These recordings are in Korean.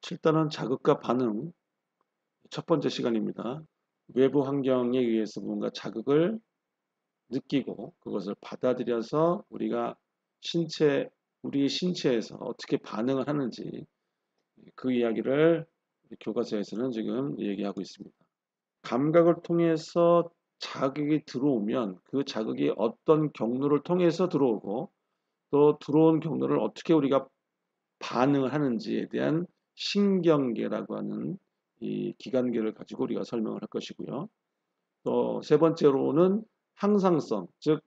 7단은 자극과 반응 첫 번째 시간입니다. 외부 환경에 의해서 뭔가 자극을 느끼고 그것을 받아들여서 우리가 우리 신체에서 어떻게 반응을 하는지 그 이야기를 교과서에서는 지금 얘기하고 있습니다. 감각을 통해서 자극이 들어오면 그 자극이 어떤 경로를 통해서 들어오고 또 들어온 경로를 어떻게 우리가 반응을 하는지에 대한 신경계라고 하는 이 기관계를 가지고 우리가 설명을 할 것이고요. 또 세 번째로는 항상성, 즉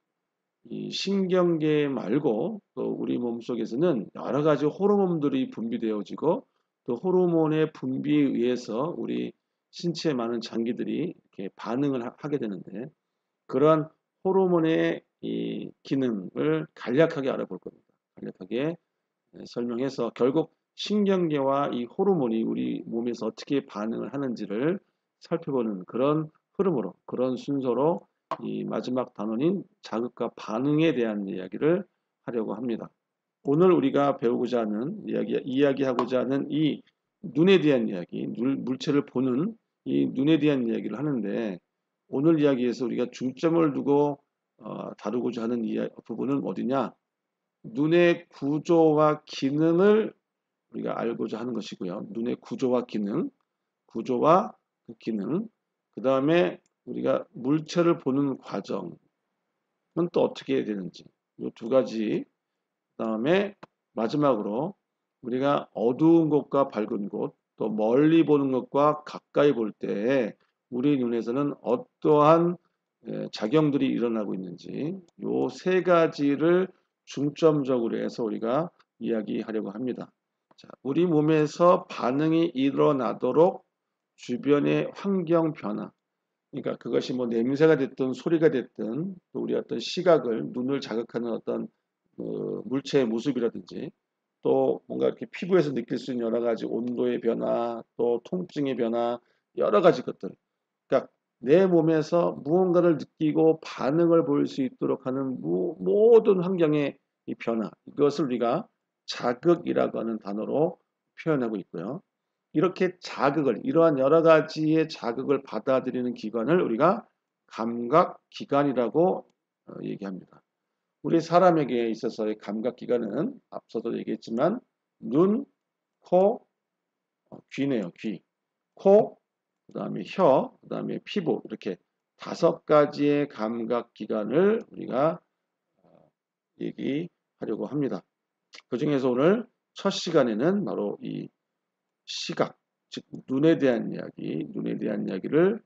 이 신경계 말고 또 우리 몸속에서는 여러 가지 호르몬들이 분비되어지고 또 호르몬의 분비에 의해서 우리 신체의 많은 장기들이 이렇게 반응을 하게 되는데 그러한 호르몬의 이 기능을 간략하게 알아볼 겁니다. 간략하게 설명해서 결국 신경계와 이 호르몬이 우리 몸에서 어떻게 반응을 하는지를 살펴보는 그런 흐름으로, 그런 순서로 이 마지막 단원인 자극과 반응에 대한 이야기를 하려고 합니다. 오늘 우리가 배우고자 하는 이야기하고자 하는 이 눈에 대한 이야기, 물체를 보는 이 눈에 대한 이야기를 하는데 오늘 이야기에서 우리가 중점을 두고 다루고자 하는 부분은 어디냐? 눈의 구조와 기능을 우리가 알고자 하는 것이고요. 눈의 구조와 기능, 구조와 그 기능, 그 다음에 우리가 물체를 보는 과정은 또 어떻게 해야 되는지, 이 두 가지, 그 다음에 마지막으로 우리가 어두운 곳과 밝은 곳, 또 멀리 보는 것과 가까이 볼 때 우리 눈에서는 어떠한 작용들이 일어나고 있는지 이 세 가지를 중점적으로 해서 우리가 이야기하려고 합니다. 자, 우리 몸에서 반응이 일어나도록 주변의 환경 변화, 그러니까 그것이 뭐 냄새가 됐든 소리가 됐든 또 우리 어떤 시각을 눈을 자극하는 어떤 물체의 모습이라든지 또 뭔가 이렇게 피부에서 느낄 수 있는 여러 가지 온도의 변화 또 통증의 변화 여러 가지 것들 그러니까 내 몸에서 무언가를 느끼고 반응을 보일 수 있도록 하는 모든 환경의 이 변화 이것을 우리가 자극이라고 하는 단어로 표현하고 있고요. 이렇게 이러한 여러 가지의 자극을 받아들이는 기관을 우리가 감각기관이라고 얘기합니다. 우리 사람에게 있어서의 감각기관은 앞서도 얘기했지만 눈, 코, 귀네요. 귀. 코, 그 다음에 혀, 그 다음에 피부 이렇게 다섯 가지의 감각기관을 우리가 얘기하려고 합니다. 그 중에서 오늘 첫 시간에는 바로 이 시각, 즉 눈에 대한 이야기를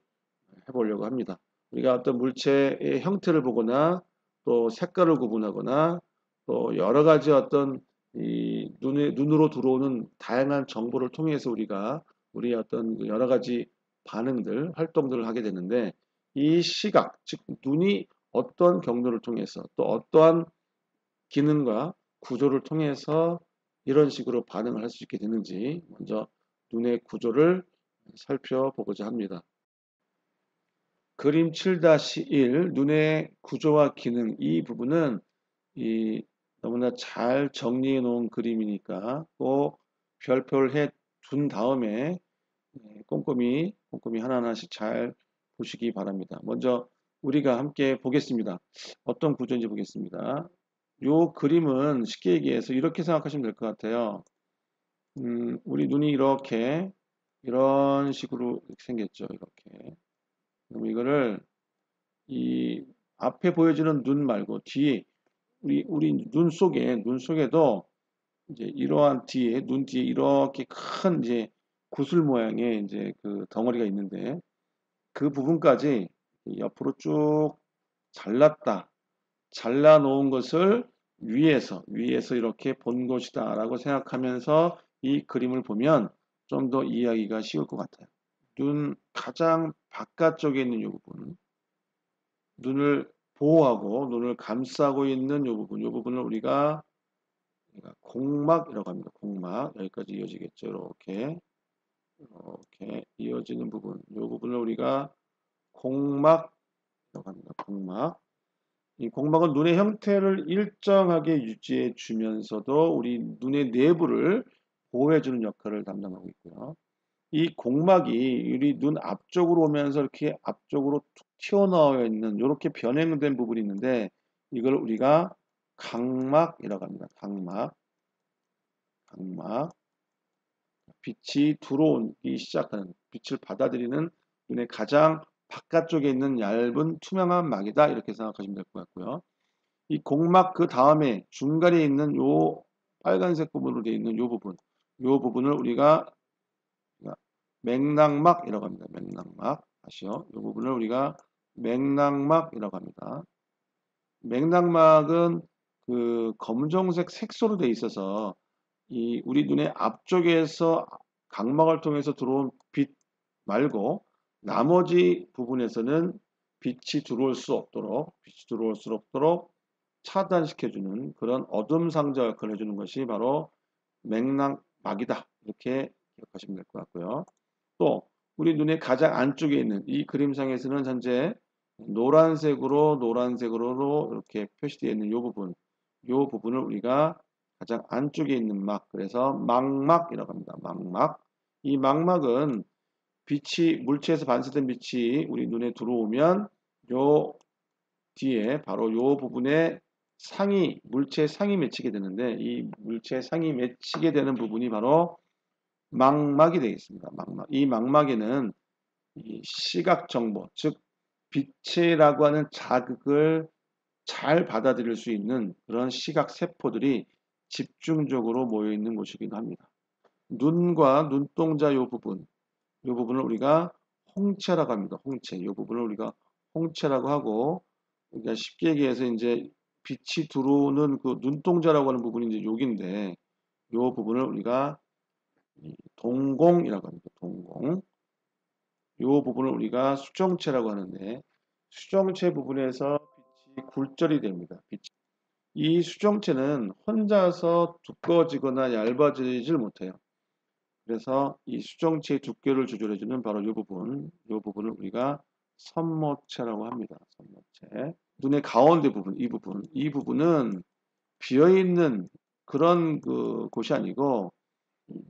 해보려고 합니다. 우리가 어떤 물체의 형태를 보거나 또 색깔을 구분하거나 또 여러 가지 어떤 이 눈으로 들어오는 다양한 정보를 통해서 우리가 우리의 어떤 여러 가지 반응들, 활동들을 하게 되는데 이 시각, 즉 눈이 어떤 경로를 통해서 또 어떠한 기능과 구조를 통해서 이런 식으로 반응을 할 수 있게 되는지 먼저 눈의 구조를 살펴보고자 합니다. 그림 7-1 눈의 구조와 기능 이 부분은 이 너무나 잘 정리해 놓은 그림이니까 꼭 별표를 해 둔 다음에 꼼꼼히 하나하나씩 잘 보시기 바랍니다. 먼저 우리가 함께 보겠습니다. 어떤 구조인지 보겠습니다. 요 그림은 쉽게 얘기해서 이렇게 생각하시면 될 것 같아요. 우리 눈이 이런 식으로 이렇게 생겼죠. 이렇게. 그럼 이거를 이 앞에 보여지는 눈 말고 뒤에 우리 눈 속에도 이제 이러한 눈 뒤에 이렇게 큰 이제 구슬 모양의 이제 그 덩어리가 있는데 그 부분까지 옆으로 쭉 잘라 놓은 것을 위에서 이렇게 본 것이다라고 생각하면서 이 그림을 보면 좀 더 이해하기가 쉬울 것 같아요. 눈 가장 바깥쪽에 있는 이 부분, 눈을 보호하고 눈을 감싸고 있는 이 부분을 우리가 공막이라고 합니다. 공막 여기까지 이어지겠죠. 이렇게 이어지는 부분, 이 부분을 우리가 공막이라고 합니다. 공막. 이 공막은 눈의 형태를 일정하게 유지해 주면서도 우리 눈의 내부를 보호해주는 역할을 담당하고 있고요. 이 공막이 우리 눈 앞쪽으로 오면서 이렇게 앞쪽으로 툭 튀어나와 있는 이렇게 변형된 부분이 있는데 이걸 우리가 각막이라고 합니다. 각막. 빛이 들어오기 시작하는, 빛을 받아들이는 눈의 가장 바깥쪽에 있는 얇은 투명한 막이다. 이렇게 생각하시면 될 것 같고요. 이 공막 그 다음에 중간에 있는 요 빨간색 부분으로 되어 있는 요 부분을 우리가 맥락막이라고 합니다. 맥락막. 아시죠? 이 부분을 우리가 맥락막이라고 합니다. 맥락막은 그 검정색 색소로 되어 있어서 이 우리 눈의 앞쪽에서 각막을 통해서 들어온 빛 말고 나머지 부분에서는 빛이 들어올 수 없도록 차단시켜주는 그런 어둠 상자 역할을 해주는 것이 바로 맥락막이다. 이렇게 기억하시면 될 것 같고요. 또 우리 눈의 가장 안쪽에 있는 이 그림상에서는 현재 노란색으로 이렇게 표시되어 있는 이 부분을 우리가 가장 안쪽에 있는 막, 그래서 망막이라고 합니다. 망막. 이 망막은 물체에서 반사된 빛이 우리 눈에 들어오면 요 뒤에 바로 요 부분에 물체 상이 맺히게 되는데 이 물체 상이 맺히게 되는 부분이 바로 망막이 되겠습니다. 망막. 이 망막에는 이 시각 정보, 즉 빛이라고 하는 자극을 잘 받아들일 수 있는 그런 시각 세포들이 집중적으로 모여 있는 곳이기도 합니다. 눈과 눈동자 이 부분을 우리가 홍채라고 합니다. 홍채. 이 부분을 우리가 홍채라고 하고, 그러니까 쉽게 얘기해서 이제 빛이 들어오는 그 눈동자라고 하는 부분이 이제 여기인데, 이 부분을 우리가 동공이라고 합니다. 동공. 이 부분을 우리가 수정체라고 하는데, 수정체 부분에서 빛이 굴절이 됩니다. 이 수정체는 혼자서 두꺼워지거나 얇아지질 못해요. 그래서 이 수정체의 두께를 조절해주는 바로 이 부분을 우리가 선모체라고 합니다. 선모체. 눈의 가운데 부분, 이 부분은 비어있는 그런 곳이 아니고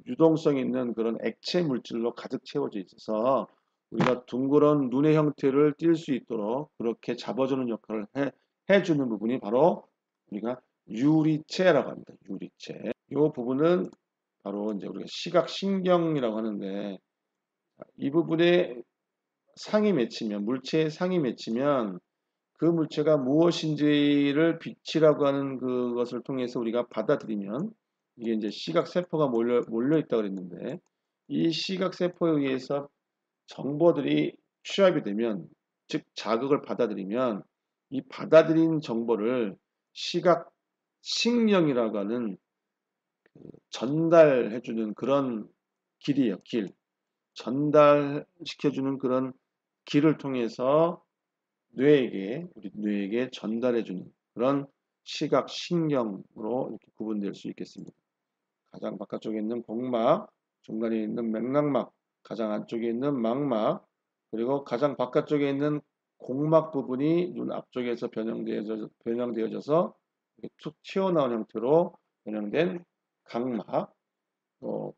유동성 있는 그런 액체 물질로 가득 채워져 있어서 우리가 둥그런 눈의 형태를 띌 수 있도록 그렇게 잡아주는 역할을 해주는 부분이 바로 우리가 유리체라고 합니다. 유리체. 이 부분은 바로 이제 우리가 시각신경이라고 하는데 이 부분에 물체의 상이 맺히면 그 물체가 무엇인지를 빛이라고 하는 그것을 통해서 우리가 받아들이면 이게 이제 시각세포가 몰려 있다고 그랬는데 이 시각세포에 의해서 정보들이 취합이 되면 즉 자극을 받아들이면 이 받아들인 정보를 시각신경이라고 하는 전달해주는 그런 길이에요. 전달시켜주는 그런 길을 통해서 우리 뇌에게 전달해주는 그런 시각신경으로 이렇게 구분될 수 있겠습니다. 가장 바깥쪽에 있는 공막, 중간에 있는 맥락막, 가장 안쪽에 있는 망막, 그리고 가장 바깥쪽에 있는 공막 부분이 눈 앞쪽에서 변형되어져서 툭 튀어나온 형태로 변형된 각막,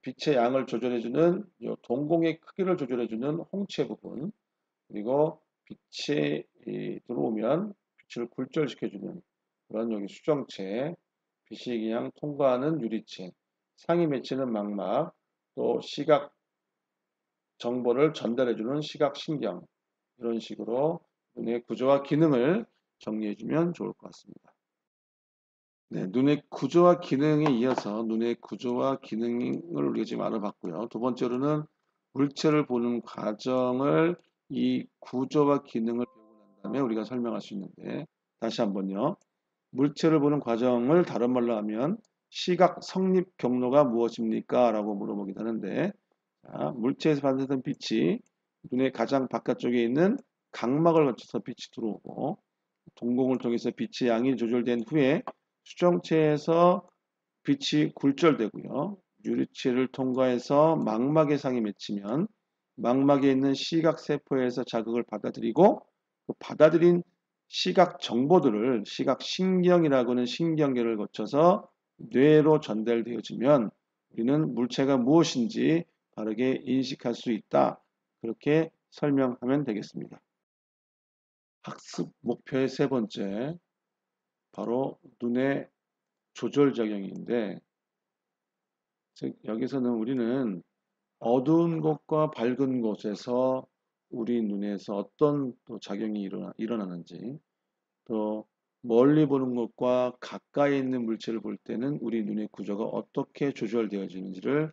빛의 양을 조절해주는 동공의 크기를 조절해주는 홍채 부분, 그리고 빛이 들어오면 빛을 굴절시켜주는 그런 여기 수정체, 빛이 그냥 통과하는 유리체, 상이 맺히는 망막, 또 시각 정보를 전달해주는 시각신경, 이런 식으로 눈의 구조와 기능을 정리해주면 좋을 것 같습니다. 네, 눈의 구조와 기능에 이어서 눈의 구조와 기능을 우리가 지금 알아봤고요. 두 번째로는 물체를 보는 과정을 이 구조와 기능을 배우고 난 다음에 우리가 설명할 수 있는데 다시 한번요. 물체를 보는 과정을 다른 말로 하면 시각 성립 경로가 무엇입니까? 라고 물어보기도 하는데 자, 물체에서 반사된 빛이 눈의 가장 바깥쪽에 있는 각막을 거쳐서 빛이 들어오고 동공을 통해서 빛의 양이 조절된 후에 수정체에서 빛이 굴절되고요. 유리체를 통과해서 망막의 상이 맺히면 망막에 있는 시각세포에서 자극을 받아들이고 그 받아들인 시각 정보들을 시각신경이라고 하는 신경계를 거쳐서 뇌로 전달되어지면 우리는 물체가 무엇인지 바르게 인식할 수 있다. 그렇게 설명하면 되겠습니다. 학습 목표의 세 번째, 바로 눈의 조절작용인데, 즉 여기서는 우리는 어두운 곳과 밝은 곳에서 우리 눈에서 어떤 또 작용이 일어나는지, 또 멀리 보는 것과 가까이 있는 물체를 볼 때는 우리 눈의 구조가 어떻게 조절되어지는지를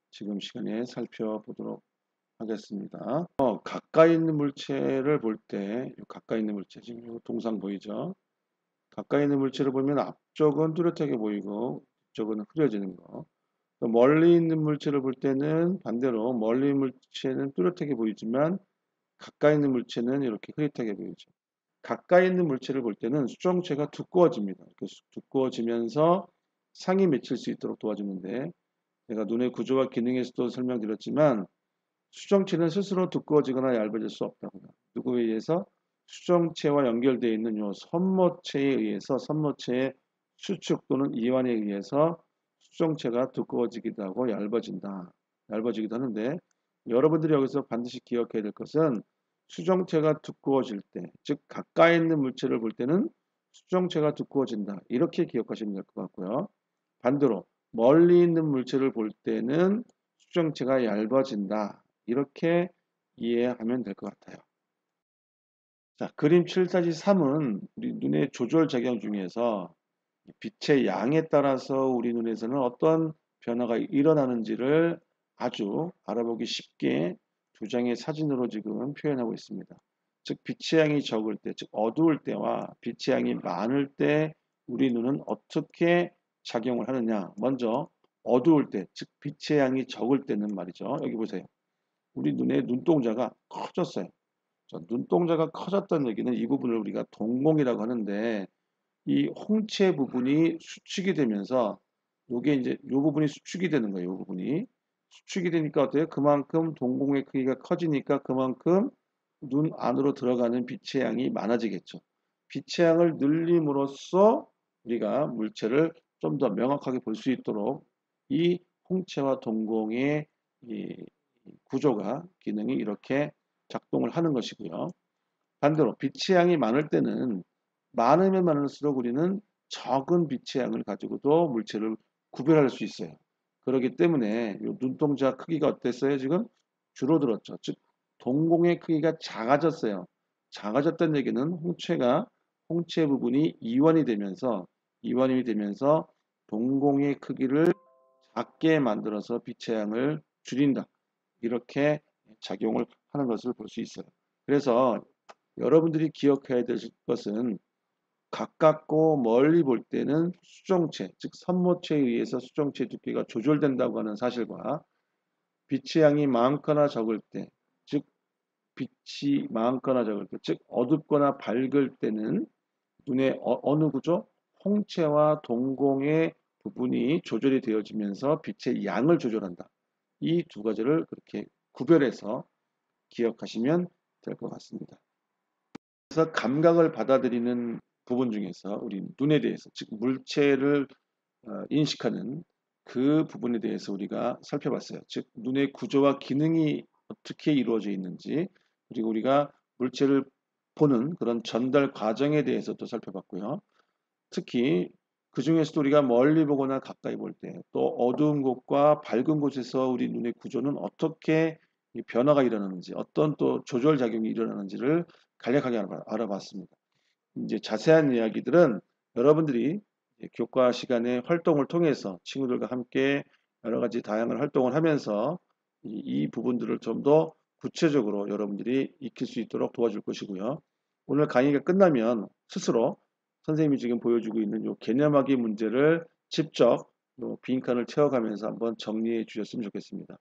지금 시간에 살펴보도록 하겠습니다. 가까이 있는 물체를 볼 때, 가까이 있는 물체, 지금 이 동상 보이죠? 가까이 있는 물체를 보면 앞쪽은 뚜렷하게 보이고 뒤쪽은 흐려지는 거. 또 멀리 있는 물체를 볼 때는 반대로 멀리 있는 물체는 뚜렷하게 보이지만 가까이 있는 물체는 이렇게 흐릿하게 보이죠. 가까이 있는 물체를 볼 때는 수정체가 두꺼워집니다. 이렇게 두꺼워지면서 상이 맺힐 수 있도록 도와주는데, 제가 눈의 구조와 기능에서도 설명드렸지만 수정체는 스스로 두꺼워지거나 얇아질 수 없다고요. 누구에 의해서? 수정체와 연결되어 있는 요 선모체에 의해서, 선모체의 수축 또는 이완에 의해서 수정체가 두꺼워지기도 하고 얇아지기도 하는데, 여러분들이 여기서 반드시 기억해야 될 것은 수정체가 두꺼워질 때, 즉 가까이 있는 물체를 볼 때는 수정체가 두꺼워진다. 이렇게 기억하시면 될 것 같고요. 반대로 멀리 있는 물체를 볼 때는 수정체가 얇아진다. 이렇게 이해하면 될 것 같아요. 자, 그림 7-3은 우리 눈의 조절 작용 중에서 빛의 양에 따라서 우리 눈에서는 어떤 변화가 일어나는지를 아주 알아보기 쉽게 두 장의 사진으로 지금 표현하고 있습니다. 즉 빛의 양이 적을 때, 즉 어두울 때와 빛의 양이 많을 때 우리 눈은 어떻게 작용을 하느냐. 먼저 어두울 때, 즉 빛의 양이 적을 때는 말이죠. 여기 보세요. 우리 눈의 눈동자가 커졌어요. 눈동자가 커졌다는 얘기는 이 부분을 우리가 동공이라고 하는데, 이 홍채 부분이 수축이 되면서 요게 이제 요 부분이 수축이 되는 거예요. 요 부분이 수축이 되니까 어때요? 그만큼 동공의 크기가 커지니까 그만큼 눈 안으로 들어가는 빛의 양이 많아지겠죠. 빛의 양을 늘림으로써 우리가 물체를 좀 더 명확하게 볼 수 있도록 이 홍채와 동공의 이 구조가 기능이 이렇게 작동을 하는 것이고요. 반대로 빛의 양이 많을 때는 많으면 많을수록 우리는 적은 빛의 양을 가지고도 물체를 구별할 수 있어요. 그렇기 때문에 이 눈동자 크기가 어땠어요? 지금 줄어들었죠. 즉 동공의 크기가 작아졌어요. 작아졌다는 얘기는 홍채 부분이 이완이 되면서 동공의 크기를 작게 만들어서 빛의 양을 줄인다. 이렇게 작용을 하는 것을 볼 수 있어요. 그래서 여러분들이 기억해야 될 것은 가깝고 멀리 볼 때는 수정체, 즉 선모체에 의해서 수정체 두께가 조절된다고 하는 사실과 빛의 양이 많거나 적을 때, 즉 빛이 많거나 적을 때, 즉 어둡거나 밝을 때는 눈의 어느 구조? 홍채와 동공의 부분이 조절이 되어지면서 빛의 양을 조절한다. 이 두 가지를 그렇게 구별해서 기억하시면 될 것 같습니다. 그래서 감각을 받아들이는 부분 중에서 우리 눈에 대해서, 즉 물체를 인식하는 그 부분에 대해서 우리가 살펴봤어요. 즉 눈의 구조와 기능이 어떻게 이루어져 있는지, 그리고 우리가 물체를 보는 그런 전달 과정에 대해서도 살펴봤고요. 특히 그 중에서도 우리가 멀리 보거나 가까이 볼 때, 또 어두운 곳과 밝은 곳에서 우리 눈의 구조는 어떻게 변화가 일어나는지, 어떤 또 조절 작용이 일어나는지를 간략하게 알아봤습니다. 이제 자세한 이야기들은 여러분들이 교과 시간에 활동을 통해서 친구들과 함께 여러 가지 다양한 활동을 하면서 이 부분들을 좀 더 구체적으로 여러분들이 익힐 수 있도록 도와줄 것이고요. 오늘 강의가 끝나면 스스로 선생님이 지금 보여주고 있는 요 개념하기 문제를 직접 요 빈칸을 채워가면서 한번 정리해 주셨으면 좋겠습니다.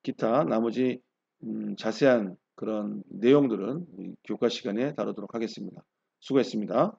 기타 나머지 자세한 그런 내용들은 교과 시간에 다루도록 하겠습니다. 수고했습니다.